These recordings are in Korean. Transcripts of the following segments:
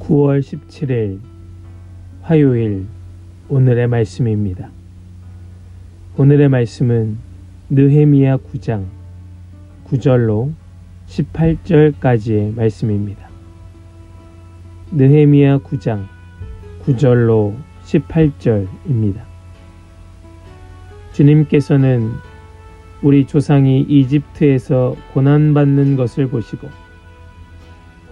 9월 17일 화요일 오늘의 말씀입니다. 오늘의 말씀은 느헤미야 9장 9절로 18절까지의 말씀입니다. 느헤미야 9장 9절로 18절입니다. 주님께서는 우리 조상이 이집트에서 고난받는 것을 보시고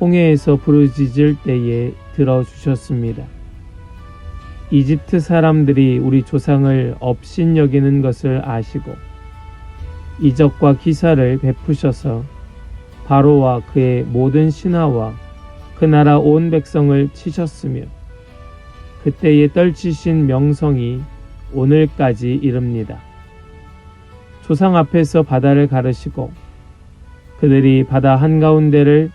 홍해에서 부르짖을 때에 들어주셨습니다. 이집트 사람들이 우리 조상을 업신여기는 것을 아시고 이적과 기사를 베푸셔서 바로와 그의 모든 신하와 그 나라 온 백성을 치셨으며 그때에 떨치신 명성이 오늘까지 이릅니다. 조상 앞에서 바다를 가르시고 그들이 바다 한가운데를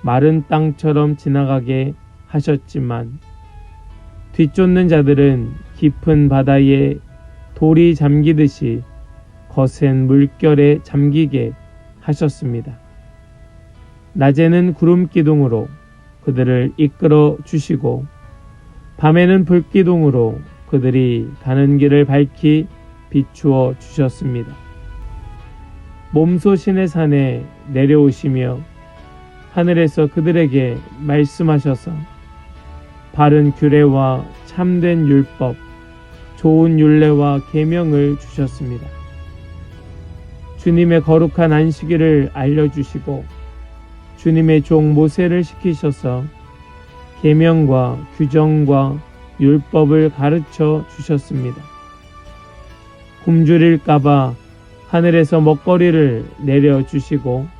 마른 땅처럼 지나가게 하셨지만 뒤쫓는 자들은 깊은 바다에 돌이 잠기듯이 거센 물결에 잠기게 하셨습니다. 낮에는 구름 기둥으로 그들을 이끌어 주시고 밤에는 불 기둥으로 그들이 가는 길을 밝히 비추어 주셨습니다. 몸소신의 산에 내려오시며 하늘에서 그들에게 말씀하셔서 바른 규례와 참된 율법, 좋은 율례와 계명을 주셨습니다. 주님의 거룩한 안식일을 알려주시고 주님의 종 모세를 시키셔서 계명과 규정과 율법을 가르쳐 주셨습니다. 굶주릴까봐 하늘에서 먹거리를 내려주시고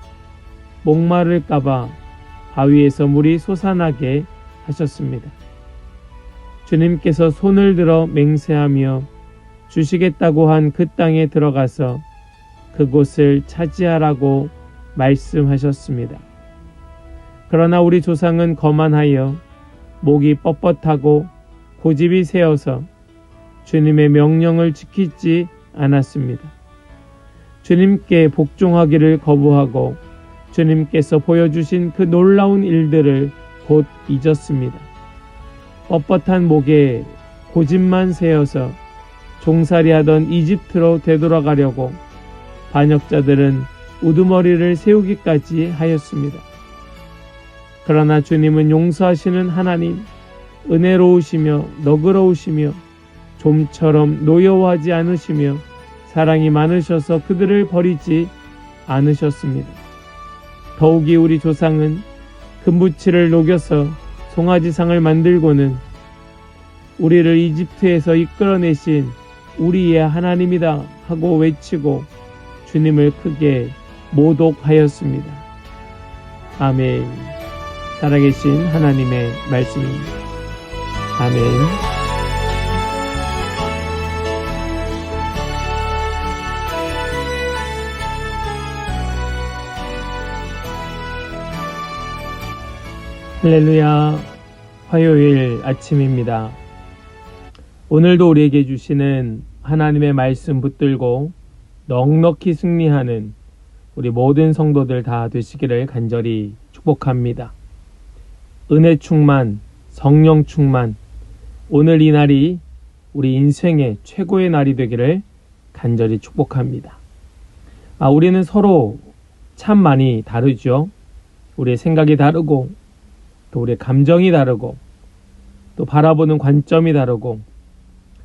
목마를까봐 바위에서 물이 솟아나게 하셨습니다. 주님께서 손을 들어 맹세하며 주시겠다고 한 그 땅에 들어가서 그곳을 차지하라고 말씀하셨습니다. 그러나 우리 조상은 거만하여 목이 뻣뻣하고 고집이 세어서 주님의 명령을 지키지 않았습니다. 주님께 복종하기를 거부하고 주님께서 보여주신 그 놀라운 일들을 곧 잊었습니다. 뻣뻣한 목에 고집만 세어서 종살이하던 이집트로 되돌아가려고 반역자들은 우두머리를 세우기까지 하였습니다. 그러나 주님은 용서하시는 하나님, 은혜로우시며 너그러우시며 좀처럼 노여워하지 않으시며 사랑이 많으셔서 그들을 버리지 않으셨습니다. 더욱이 우리 조상은 금부치를 녹여서 송아지상을 만들고는 우리를 이집트에서 이끌어내신 우리의 하나님이다 하고 외치고 주님을 크게 모독하였습니다. 아멘. 살아계신 하나님의 말씀입니다. 아멘. 할렐루야. 화요일 아침입니다. 오늘도 우리에게 주시는 하나님의 말씀 붙들고 넉넉히 승리하는 우리 모든 성도들 다 되시기를 간절히 축복합니다. 은혜 충만, 성령 충만, 오늘 이 날이 우리 인생의 최고의 날이 되기를 간절히 축복합니다. 우리는 서로 참 많이 다르죠. 우리의 생각이 다르고 또 우리의 감정이 다르고 또 바라보는 관점이 다르고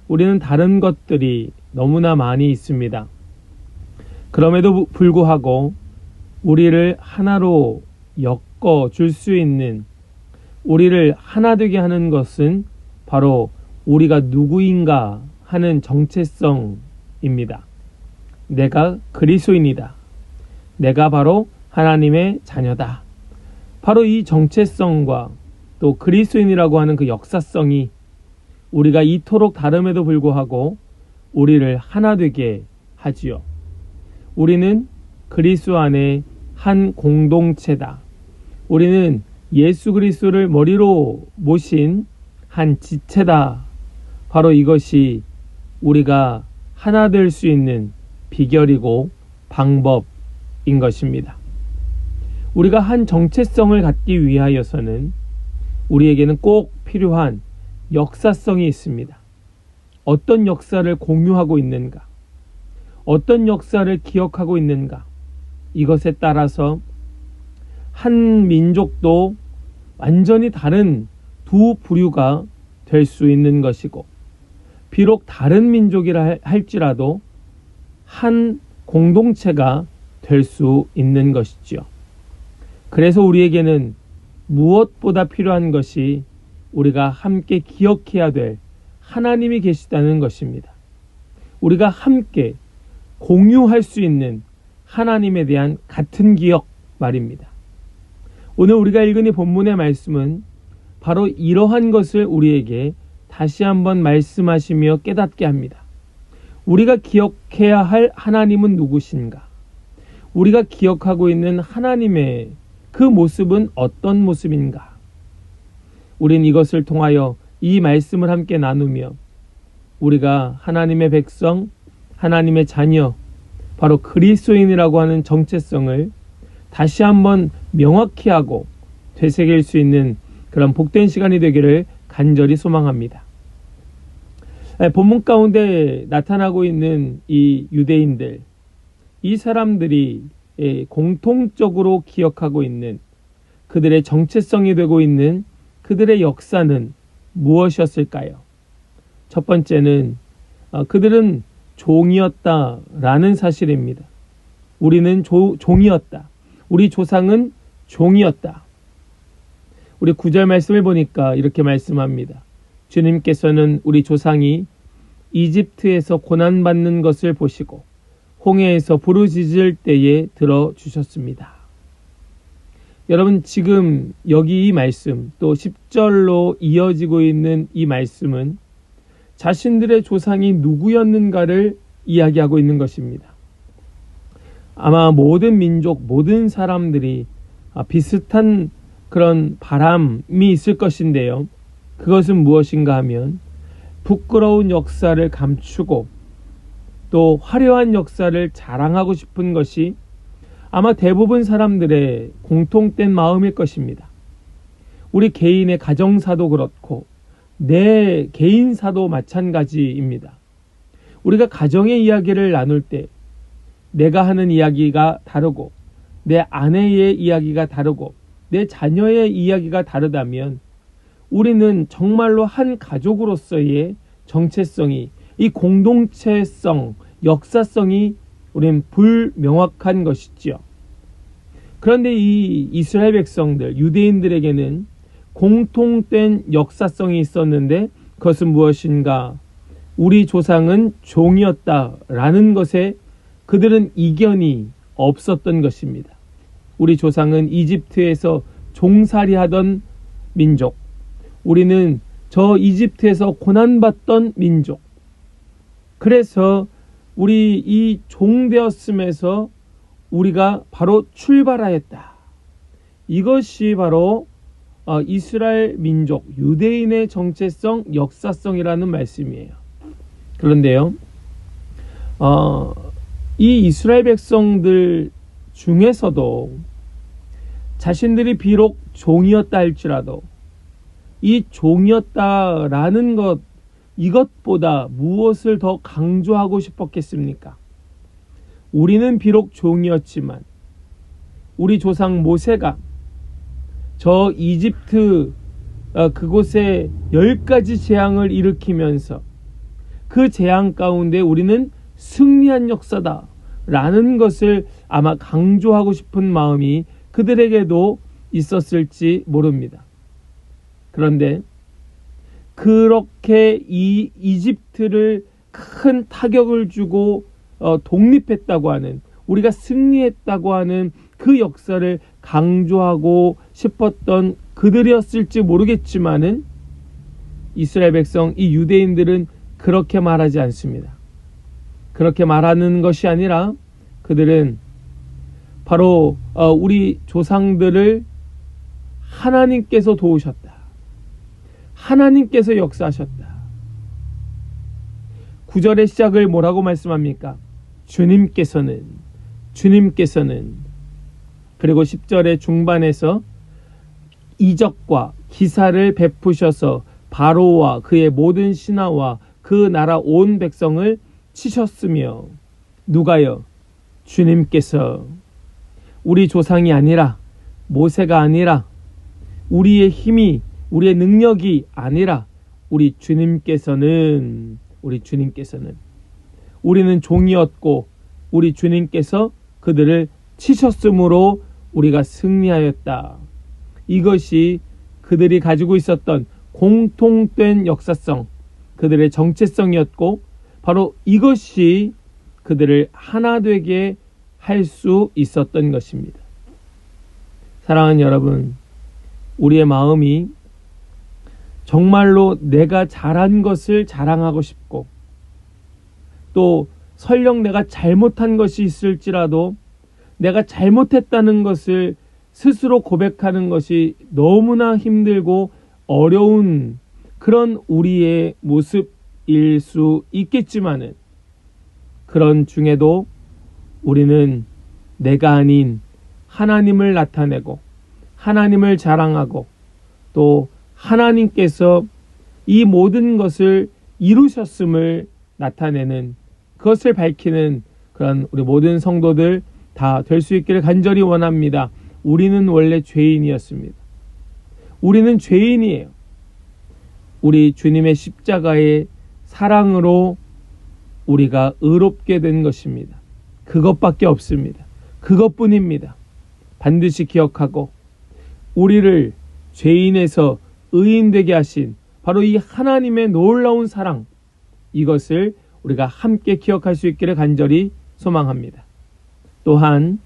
우리는 다른 것들이 너무나 많이 있습니다. 그럼에도 불구하고 우리를 하나로 엮어 줄 수 있는, 우리를 하나 되게 하는 것은 바로 우리가 누구인가 하는 정체성입니다. 내가 그리스도인이다. 내가 바로 하나님의 자녀다. 바로 이 정체성과 또 그리스도인이라고 하는 그 역사성이 우리가 이토록 다름에도 불구하고 우리를 하나 되게 하지요. 우리는 그리스도 안에 한 공동체다. 우리는 예수 그리스도를 머리로 모신 한 지체다. 바로 이것이 우리가 하나 될 수 있는 비결이고 방법인 것입니다. 우리가 한 정체성을 갖기 위하여서는 우리에게는 꼭 필요한 역사성이 있습니다. 어떤 역사를 공유하고 있는가? 어떤 역사를 기억하고 있는가? 이것에 따라서 한 민족도 완전히 다른 두 부류가 될 수 있는 것이고, 비록 다른 민족이라 할지라도 한 공동체가 될 수 있는 것이지요. 그래서 우리에게는 무엇보다 필요한 것이 우리가 함께 기억해야 될 하나님이 계시다는 것입니다. 우리가 함께 공유할 수 있는 하나님에 대한 같은 기억 말입니다. 오늘 우리가 읽은 이 본문의 말씀은 바로 이러한 것을 우리에게 다시 한번 말씀하시며 깨닫게 합니다. 우리가 기억해야 할 하나님은 누구신가? 우리가 기억하고 있는 하나님의 그 모습은 어떤 모습인가? 우린 이것을 통하여 이 말씀을 함께 나누며 우리가 하나님의 백성, 하나님의 자녀, 바로 그리스도인이라고 하는 정체성을 다시 한번 명확히 하고 되새길 수 있는 그런 복된 시간이 되기를 간절히 소망합니다. 본문 가운데 나타나고 있는 이 유대인들, 이 사람들이 공통적으로 기억하고 있는 그들의 정체성이 되고 있는 그들의 역사는 무엇이었을까요? 첫 번째는 그들은 종이었다라는 사실입니다. 우리는 종이었다. 우리 조상은 종이었다. 우리 9절 말씀을 보니까 이렇게 말씀합니다. 주님께서는 우리 조상이 이집트에서 고난받는 것을 보시고 홍해에서 부르짖을 때에 들어주셨습니다. 여러분, 지금 여기 이 말씀, 또 10절로 이어지고 있는 이 말씀은 자신들의 조상이 누구였는가를 이야기하고 있는 것입니다. 아마 모든 민족, 모든 사람들이 비슷한 그런 바람이 있을 것인데요. 그것은 무엇인가 하면 부끄러운 역사를 감추고 또 화려한 역사를 자랑하고 싶은 것이 아마 대부분 사람들의 공통된 마음일 것입니다. 우리 개인의 가정사도 그렇고 내 개인사도 마찬가지입니다. 우리가 가정의 이야기를 나눌 때 내가 하는 이야기가 다르고 내 아내의 이야기가 다르고 내 자녀의 이야기가 다르다면 우리는 정말로 한 가족으로서의 정체성이, 이 공동체성, 역사성이 우린 불명확한 것이지요. 그런데 이 이스라엘 백성들, 유대인들에게는 공통된 역사성이 있었는데 그것은 무엇인가? 우리 조상은 종이었다라는 것에 그들은 이견이 없었던 것입니다. 우리 조상은 이집트에서 종살이하던 민족, 우리는 저 이집트에서 고난받던 민족, 그래서 우리 이 종되었음에서 우리가 바로 출발하였다. 이것이 바로 이스라엘 민족, 유대인의 정체성, 역사성이라는 말씀이에요. 그런데요, 이 이스라엘 백성들 중에서도 자신들이 비록 종이었다 할지라도 이 종이었다라는 것, 이것보다 무엇을 더 강조하고 싶었겠습니까? 우리는 비록 종이었지만 우리 조상 모세가 저 이집트 그곳에 10가지 재앙을 일으키면서 그 재앙 가운데 우리는 승리한 역사다 라는 것을 아마 강조하고 싶은 마음이 그들에게도 있었을지 모릅니다. 그런데 그렇게 이 이집트를 큰 타격을 주고 독립했다고 하는, 우리가 승리했다고 하는 그 역사를 강조하고 싶었던 그들이었을지 모르겠지만은 이스라엘 백성, 이 유대인들은 그렇게 말하지 않습니다. 그렇게 말하는 것이 아니라 그들은 바로 우리 조상들을 하나님께서 도우셨다. 하나님께서 역사하셨다. 9절의 시작을 뭐라고 말씀합니까? 주님께서는. 그리고 10절의 중반에서 이적과 기사를 베푸셔서 바로와 그의 모든 신하와 그 나라 온 백성을 치셨으며. 누가요? 주님께서. 우리 조상이 아니라, 모세가 아니라, 우리의 힘이, 우리의 능력이 아니라 우리 주님께서는 우리는 종이었고 우리 주님께서 그들을 치셨으므로 우리가 승리하였다. 이것이 그들이 가지고 있었던 공통된 역사성, 그들의 정체성이었고 바로 이것이 그들을 하나 되게 할 수 있었던 것입니다. 사랑하는 여러분, 우리의 마음이 정말로 내가 잘한 것을 자랑하고 싶고 또 설령 내가 잘못한 것이 있을지라도 내가 잘못했다는 것을 스스로 고백하는 것이 너무나 힘들고 어려운 그런 우리의 모습일 수 있겠지만은 그런 중에도 우리는 내가 아닌 하나님을 나타내고 하나님을 자랑하고 또 하나님께서 이 모든 것을 이루셨음을 나타내는 그것을 밝히는 그런 우리 모든 성도들 다 될 수 있기를 간절히 원합니다. 우리는 원래 죄인이었습니다. 우리는 죄인이에요. 우리 주님의 십자가의 사랑으로 우리가 의롭게 된 것입니다. 그것밖에 없습니다. 그것뿐입니다. 반드시 기억하고 우리를 죄인에서 의인되게 하신 바로 이 하나님의 놀라운 사랑, 이것을 우리가 함께 기억할 수 있기를 간절히 소망합니다. 또한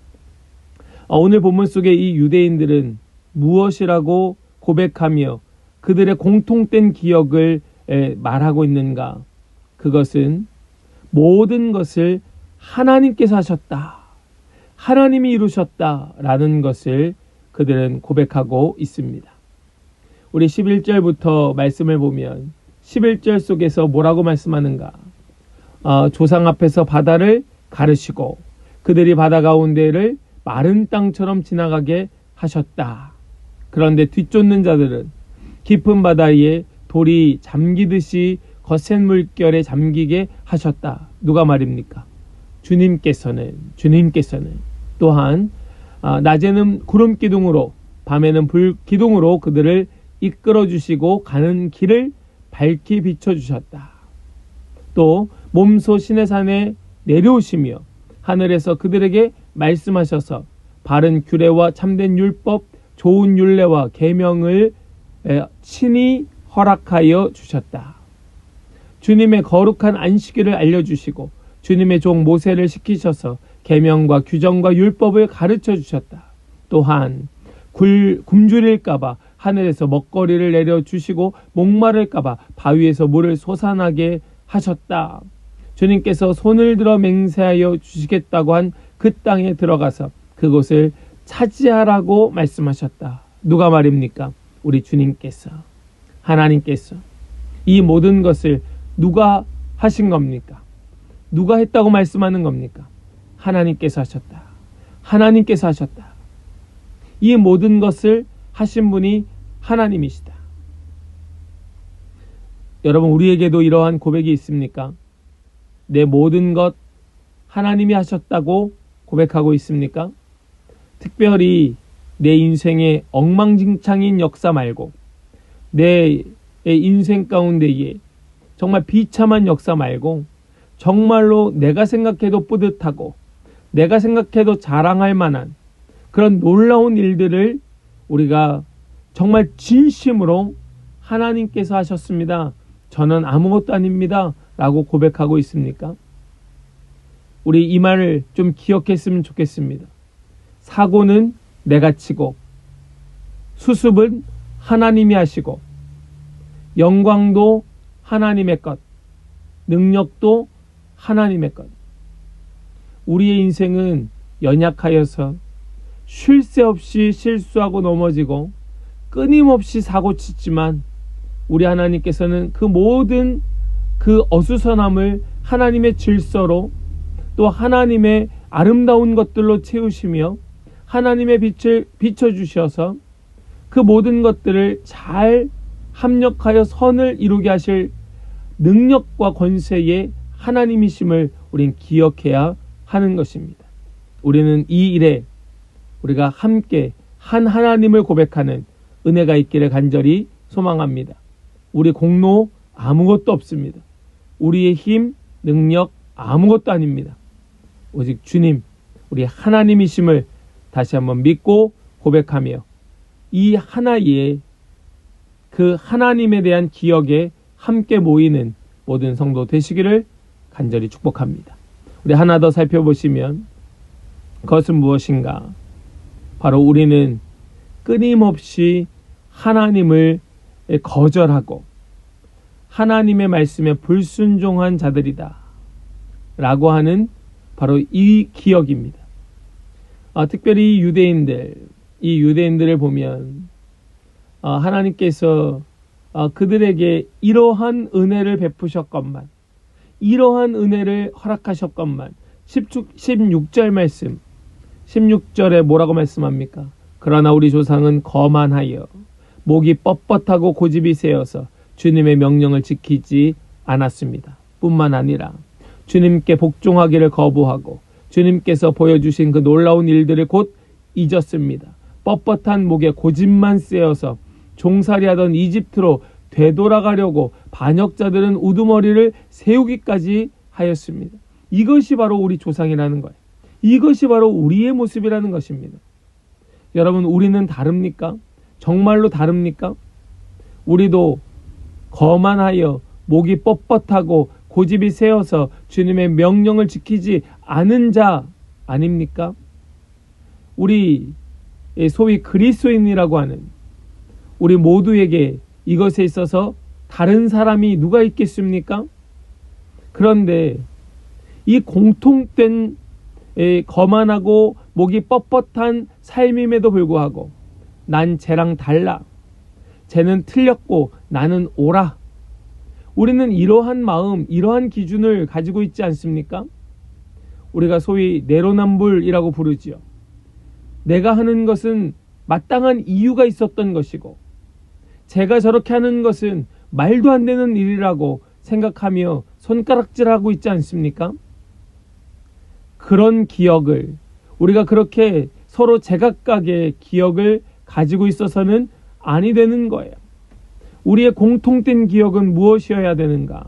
오늘 본문 속에 이 유대인들은 무엇이라고 고백하며 그들의 공통된 기억을 말하고 있는가? 그것은 모든 것을 하나님께서 하셨다, 하나님이 이루셨다라는 것을 그들은 고백하고 있습니다. 우리 11절부터 말씀을 보면 11절 속에서 뭐라고 말씀하는가? 조상 앞에서 바다를 가르시고 그들이 바다 가운데를 마른 땅처럼 지나가게 하셨다. 그런데 뒤쫓는 자들은 깊은 바다에 돌이 잠기듯이 거센 물결에 잠기게 하셨다. 누가 말입니까? 주님께서는 또한 낮에는 구름 기둥으로 밤에는 불 기둥으로 그들을 이끌어 주시고 가는 길을 밝히 비춰주셨다. 또 몸소 시내산에 내려오시며 하늘에서 그들에게 말씀하셔서 바른 규례와 참된 율법, 좋은 율례와 계명을 친히 허락하여 주셨다. 주님의 거룩한 안식일을 알려주시고 주님의 종 모세를 시키셔서 계명과 규정과 율법을 가르쳐 주셨다. 또한 굶주릴까봐 하늘에서 먹거리를 내려주시고 목마를까봐 바위에서 물을 솟아나게 하셨다. 주님께서 손을 들어 맹세하여 주시겠다고 한 그 땅에 들어가서 그곳을 차지하라고 말씀하셨다. 누가 말입니까? 우리 주님께서, 하나님께서. 이 모든 것을 누가 하신 겁니까? 누가 했다고 말씀하는 겁니까? 하나님께서 하셨다. 하나님께서 하셨다. 이 모든 것을 하신 분이 하나님이시다. 여러분, 우리에게도 이러한 고백이 있습니까? 내 모든 것 하나님이 하셨다고 고백하고 있습니까? 특별히 내 인생의 엉망진창인 역사 말고 내 인생 가운데에 정말 비참한 역사 말고 정말로 내가 생각해도 뿌듯하고 내가 생각해도 자랑할 만한 그런 놀라운 일들을 우리가 정말 진심으로 하나님께서 하셨습니다, 저는 아무것도 아닙니다 라고 고백하고 있습니까? 우리 이 말을 좀 기억했으면 좋겠습니다. 사고는 내가 치고 수습은 하나님이 하시고 영광도 하나님의 것, 능력도 하나님의 것. 우리의 인생은 연약하여서 쉴 새 없이 실수하고 넘어지고 끊임없이 사고치지만 우리 하나님께서는 그 모든 그 어수선함을 하나님의 질서로 또 하나님의 아름다운 것들로 채우시며 하나님의 빛을 비춰주셔서 그 모든 것들을 잘 합력하여 선을 이루게 하실 능력과 권세의 하나님이심을 우린 기억해야 하는 것입니다. 우리는 이 일에 우리가 함께 한 하나님을 고백하는 은혜가 있기를 간절히 소망합니다. 우리 공로 아무것도 없습니다. 우리의 힘, 능력 아무것도 아닙니다. 오직 주님, 우리 하나님이심을 다시 한번 믿고 고백하며 이 하나의 그 하나님에 대한 기억에 함께 모이는 모든 성도 되시기를 간절히 축복합니다. 우리 하나 더 살펴보시면 그것은 무엇인가? 바로 우리는 끊임없이 하나님을 거절하고 하나님의 말씀에 불순종한 자들이다 라고 하는 바로 이 기억입니다. 특별히 이 유대인들을 보면 하나님께서 그들에게 이러한 은혜를 베푸셨건만, 이러한 은혜를 허락하셨건만 16절 말씀, 16절에 뭐라고 말씀합니까? 그러나 우리 조상은 거만하여 목이 뻣뻣하고 고집이 세어서 주님의 명령을 지키지 않았습니다. 뿐만 아니라 주님께 복종하기를 거부하고 주님께서 보여주신 그 놀라운 일들을 곧 잊었습니다. 뻣뻣한 목에 고집만 세어서 종살이하던 이집트로 되돌아가려고 반역자들은 우두머리를 세우기까지 하였습니다. 이것이 바로 우리 조상이라는 거예요. 이것이 바로 우리의 모습이라는 것입니다. 여러분, 우리는 다릅니까? 정말로 다릅니까? 우리도 거만하여 목이 뻣뻣하고 고집이 세어서 주님의 명령을 지키지 않은 자 아닙니까? 우리 소위 그리스도인이라고 하는 우리 모두에게 이것에 있어서 다른 사람이 누가 있겠습니까? 그런데 이 공통된 거만하고 목이 뻣뻣한 삶임에도 불구하고 난 쟤랑 달라, 쟤는 틀렸고 나는 옳아, 우리는 이러한 마음, 이러한 기준을 가지고 있지 않습니까? 우리가 소위 내로남불이라고 부르지요. 내가 하는 것은 마땅한 이유가 있었던 것이고 제가 저렇게 하는 것은 말도 안 되는 일이라고 생각하며 손가락질하고 있지 않습니까? 그런 기억을, 우리가 그렇게 서로 제각각의 기억을 가지고 있어서는 아니 되는 거예요. 우리의 공통된 기억은 무엇이어야 되는가?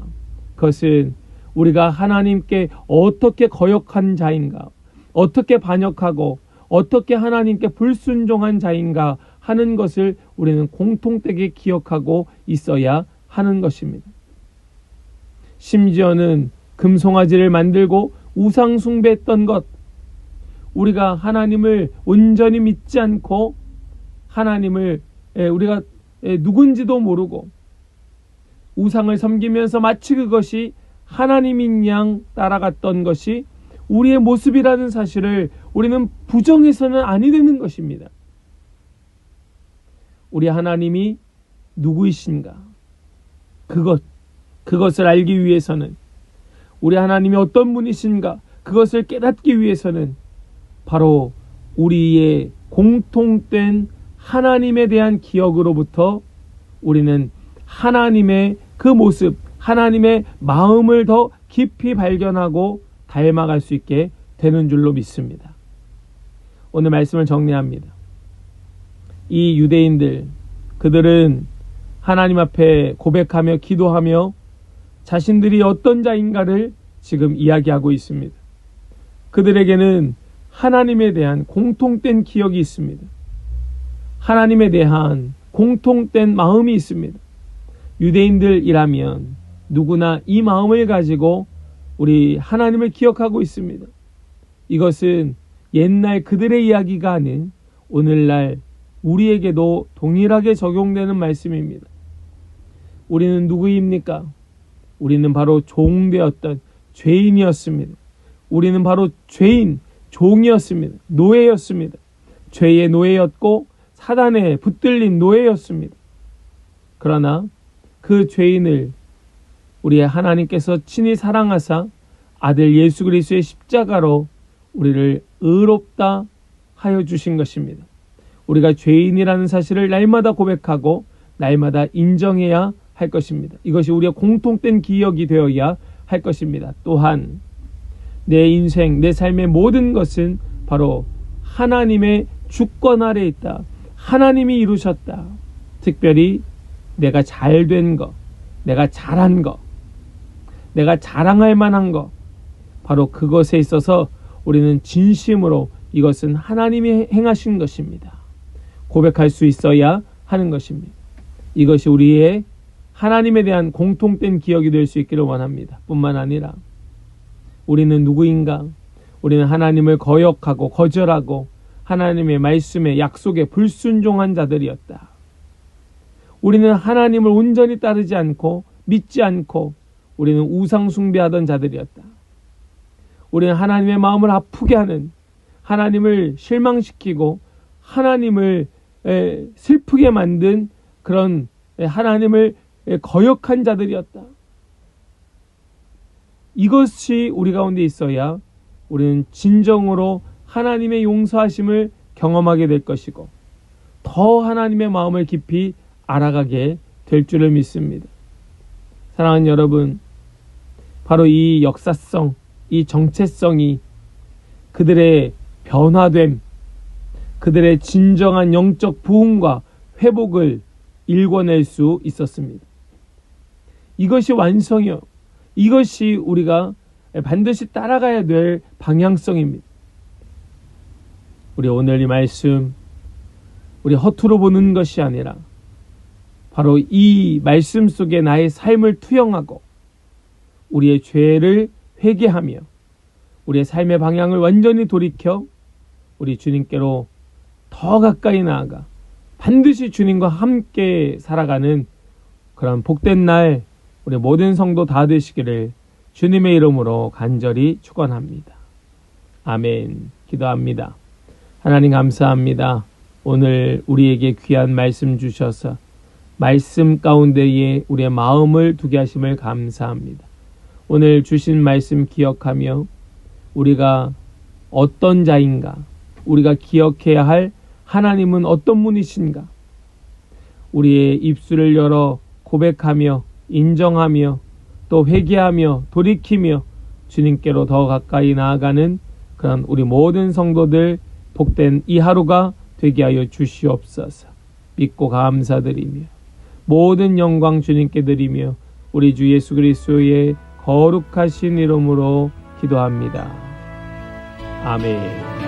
그것은 우리가 하나님께 어떻게 거역한 자인가, 어떻게 반역하고 어떻게 하나님께 불순종한 자인가 하는 것을 우리는 공통되게 기억하고 있어야 하는 것입니다. 심지어는 금송아지를 만들고 우상 숭배했던 것, 우리가 하나님을 온전히 믿지 않고 하나님을 우리가 누군지도 모르고 우상을 섬기면서 마치 그것이 하나님인 양 따라갔던 것이 우리의 모습이라는 사실을 우리는 부정해서는 아니 되는 것입니다. 우리 하나님이 누구이신가? 그것을 알기 위해서는, 우리 하나님이 어떤 분이신가? 그것을 깨닫기 위해서는 바로 우리의 공통된 하나님에 대한 기억으로부터 우리는 하나님의 그 모습, 하나님의 마음을 더 깊이 발견하고 닮아갈 수 있게 되는 줄로 믿습니다. 오늘 말씀을 정리합니다. 이 유대인들, 그들은 하나님 앞에 고백하며 기도하며 자신들이 어떤 자인가를 지금 이야기하고 있습니다. 그들에게는 하나님에 대한 공통된 기억이 있습니다. 하나님에 대한 공통된 마음이 있습니다. 유대인들이라면 누구나 이 마음을 가지고 우리 하나님을 기억하고 있습니다. 이것은 옛날 그들의 이야기가 아닌 오늘날 우리에게도 동일하게 적용되는 말씀입니다. 우리는 누구입니까? 우리는 바로 종되었던 죄인이었습니다. 우리는 바로 죄인, 종이었습니다. 노예였습니다. 죄의 노예였고 사단에 붙들린 노예였습니다. 그러나 그 죄인을 우리의 하나님께서 친히 사랑하사 아들 예수 그리스도의 십자가로 우리를 의롭다 하여 주신 것입니다. 우리가 죄인이라는 사실을 날마다 고백하고 날마다 인정해야 할 것입니다. 이것이 우리의 공통된 기억이 되어야 할 것입니다. 또한 내 인생, 내 삶의 모든 것은 바로 하나님의 주권 아래 있다. 하나님이 이루셨다. 특별히 내가 잘된 것, 내가 잘한 것, 내가 자랑할 만한 것, 바로 그것에 있어서 우리는 진심으로 이것은 하나님이 행하신 것입니다. 고백할 수 있어야 하는 것입니다. 이것이 우리의 하나님에 대한 공통된 기억이 될 수 있기를 원합니다. 뿐만 아니라 우리는 누구인가? 우리는 하나님을 거역하고 거절하고 하나님의 말씀에 약속에 불순종한 자들이었다. 우리는 하나님을 온전히 따르지 않고 믿지 않고 우리는 우상 숭배하던 자들이었다. 우리는 하나님의 마음을 아프게 하는, 하나님을 실망시키고 하나님을 슬프게 만든 그런 하나님을 거역한 자들이었다. 이것이 우리 가운데 있어야 우리는 진정으로 하나님의 용서하심을 경험하게 될 것이고 더 하나님의 마음을 깊이 알아가게 될 줄을 믿습니다. 사랑하는 여러분, 바로 이 역사성, 이 정체성이 그들의 변화됨, 그들의 진정한 영적 부흥과 회복을 일궈낼 수 있었습니다. 이것이 완성이요. 이것이 우리가 반드시 따라가야 될 방향성입니다. 우리 오늘 이 말씀, 우리 허투루 보는 것이 아니라 바로 이 말씀 속에 나의 삶을 투영하고 우리의 죄를 회개하며 우리의 삶의 방향을 완전히 돌이켜 우리 주님께로 더 가까이 나아가 반드시 주님과 함께 살아가는 그런 복된 날 우리 모든 성도 다 되시기를 주님의 이름으로 간절히 축원합니다. 아멘. 기도합니다. 하나님 감사합니다. 오늘 우리에게 귀한 말씀 주셔서 말씀 가운데에 우리의 마음을 두게 하심을 감사합니다. 오늘 주신 말씀 기억하며 우리가 어떤 자인가, 우리가 기억해야 할 하나님은 어떤 분이신가, 우리의 입술을 열어 고백하며 인정하며 또 회개하며 돌이키며 주님께로 더 가까이 나아가는 그런 우리 모든 성도들 복된 이 하루가 되게 하여 주시옵소서. 믿고 감사드리며 모든 영광 주님께 드리며 우리 주 예수 그리스도의 거룩하신 이름으로 기도합니다. 아멘.